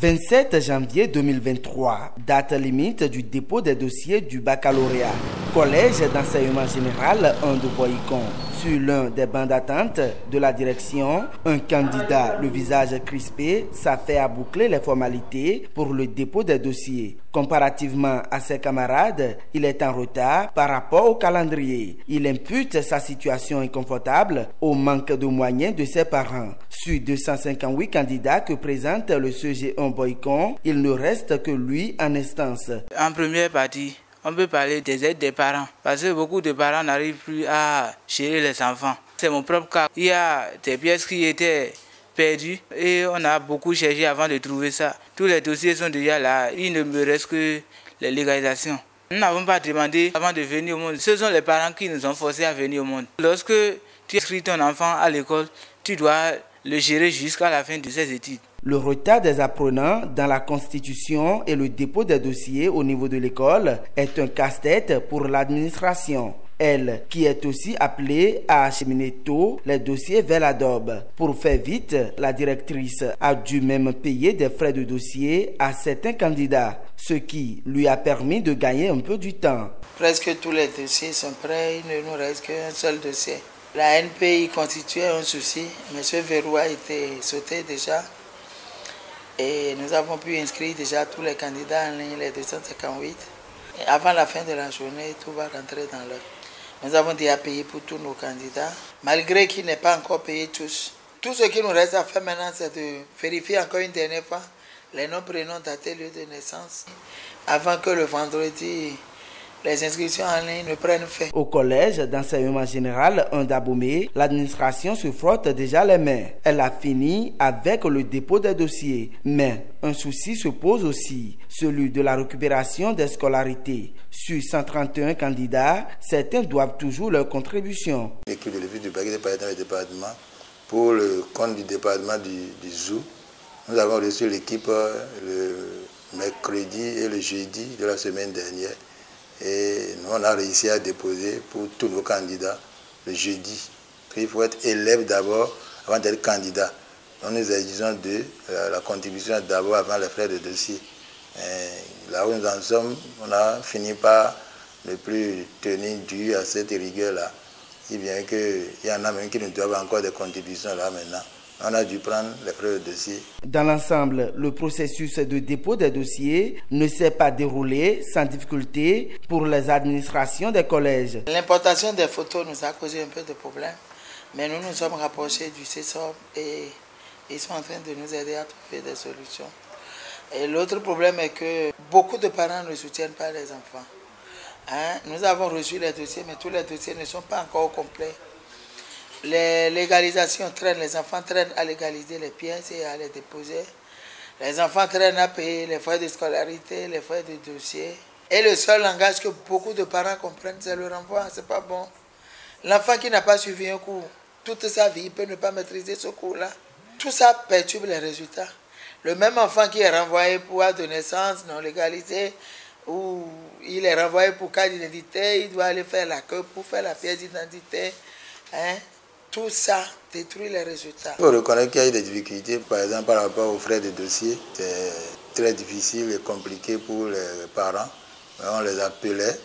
27 janvier 2023, date limite du dépôt des dossiers du baccalauréat. Collège d'enseignement général 1 de Boycon. Sur l'un des bancs d'attente de la direction, un candidat, le visage crispé, s'affaire à boucler les formalités pour le dépôt des dossiers. Comparativement à ses camarades, il est en retard par rapport au calendrier. Il impute sa situation inconfortable au manque de moyens de ses parents. Sur 258 candidats que présente le CG1 Boycon, il ne reste que lui en instance. En première partie, on peut parler des aides des parents, parce que beaucoup de parents n'arrivent plus à gérer les enfants. C'est mon propre cas. Il y a des pièces qui étaient perdues et on a beaucoup cherché avant de trouver ça. Tous les dossiers sont déjà là, il ne me reste que les légalisations. Nous n'avons pas demandé avant de venir au monde. Ce sont les parents qui nous ont forcés à venir au monde. Lorsque tu inscris ton enfant à l'école, tu dois le gérer jusqu'à la fin de ses études. Le retard des apprenants dans la constitution et le dépôt des dossiers au niveau de l'école est un casse-tête pour l'administration. Elle, qui est aussi appelée à acheminer tôt les dossiers vers l'ADOB. Pour faire vite, la directrice a dû même payer des frais de dossier à certains candidats, ce qui lui a permis de gagner un peu du temps. Presque tous les dossiers sont prêts, il ne nous reste qu'un seul dossier. La NPI constituait un souci, mais ce verrou a été sauté déjà. Et nous avons pu inscrire déjà tous les candidats en ligne, les 258. Et avant la fin de la journée, tout va rentrer dans l'ordre. Nous avons déjà payé pour tous nos candidats, malgré qu'ils n'aient pas encore payé tous. Tout ce qui nous reste à faire maintenant, c'est de vérifier encore une dernière fois les noms, prénoms, dates et lieux de naissance, avant que le vendredi, les inscriptions en ligne ne prennent fin. Au collège d'enseignement général 1 d'Abomey, l'administration se frotte déjà les mains. Elle a fini avec le dépôt des dossiers. Mais un souci se pose aussi, celui de la récupération des scolarités. Sur 131 candidats, certains doivent toujours leur contribution. L'équipe de l'équipe du bac est dans le département. Pour le compte du département du Zou, nous avons reçu l'équipe le mercredi et le jeudi de la semaine dernière. Et nous, on a réussi à déposer pour tous nos candidats le jeudi. Il faut être élève d'abord avant d'être candidat. Donc nous exigeons de la contribution d'abord avant les frais de dossier. Et là où nous en sommes, on a fini par ne plus tenir dû à cette rigueur-là. Si bien qu'il y en a même qui nous doivent encore des contributions là maintenant. On a dû prendre les frais de dossier. Dans l'ensemble, le processus de dépôt des dossiers ne s'est pas déroulé sans difficulté pour les administrations des collèges. L'importation des photos nous a causé un peu de problème, mais nous nous sommes rapprochés du CESOP et ils sont en train de nous aider à trouver des solutions. Et l'autre problème est que beaucoup de parents ne soutiennent pas les enfants. Nous avons reçu les dossiers, mais tous les dossiers ne sont pas encore complets. Les légalisations traînent, les enfants traînent à légaliser les pièces et à les déposer. Les enfants traînent à payer les frais de scolarité, les frais de dossier. Et le seul langage que beaucoup de parents comprennent, c'est le renvoi. C'est pas bon. L'enfant qui n'a pas suivi un cours, toute sa vie, il peut ne pas maîtriser ce cours-là. Tout ça perturbe les résultats. Le même enfant qui est renvoyé pour acte de naissance non légalisé, ou il est renvoyé pour carte d'identité, il doit aller faire la queue pour faire la pièce d'identité. Tout ça détruit les résultats. Il faut reconnaître qu'il y a eu des difficultés, par exemple par rapport aux frais de dossier. C'est très difficile et compliqué pour les parents. On les appelait,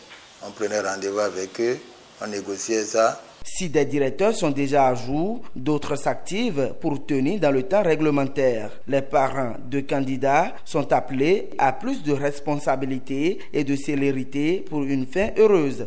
on prenait rendez-vous avec eux, on négociait ça. Si des directeurs sont déjà à jour, d'autres s'activent pour tenir dans le temps réglementaire. Les parents de candidats sont appelés à plus de responsabilité et de célérité pour une fin heureuse.